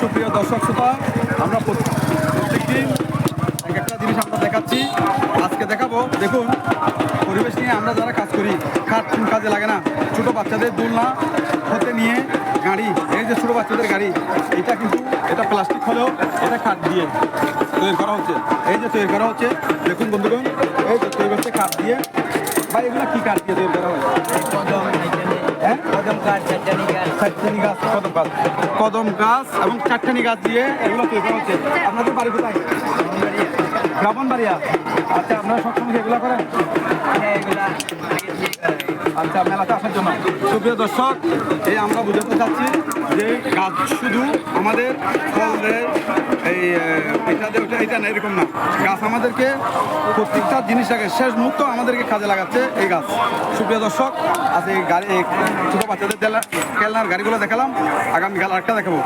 সুপ্রিয় দর্শক শ্রোতা, আমরা প্রত্যেকদিন এক একটা জিনিস আমরা দেখাচ্ছি। আজকে দেখাবো, দেখুন পরিবেশ নিয়ে আমরা যারা কাজ করি, খাট কাজে লাগে না। ছোটো বাচ্চাদের দোলনা হতে নিয়ে গাড়ি, এই যে ছোটো বাচ্চাদের গাড়ি, এটা প্লাস্টিক হলেও এটা কাঠ দিয়ে তৈরি করা হচ্ছে। এই যে তৈরি করা হচ্ছে, দেখুন বন্ধুগণ, এই যে তৈরি হচ্ছে কাঠ দিয়ে। ভাই এগুলো কী কাঠ দিয়ে তৈরি করা হয়? কদম গাছ এবং চারটানি গাছ দিয়ে এগুলো তৈরি করা হচ্ছে। আপনাদের বাড়ি কোথায়? ব্রাহ্মণবাড়িয়া। আচ্ছা, আপনারা সবসময় এগুলো করেন? আচ্ছা, মেলাতে আসার জন্য। সুপ্রিয় দর্শক, এই আমরা বুঝাতে চাচ্ছি যে গাছ শুধু আমাদের ফলের এটা না, এরকম না। গাছ আমাদেরকে প্রত্যেকটা জিনিসটাকে শেষ মুহূর্ত আমাদেরকে কাজে লাগাচ্ছে এই গাছ। সুপ্রিয় দর্শক, আজ এই গাড়ি ছোটো বাচ্চাদের খেলনার গাড়িগুলো দেখালাম, আগামীকাল আরেকটা দেখাবো।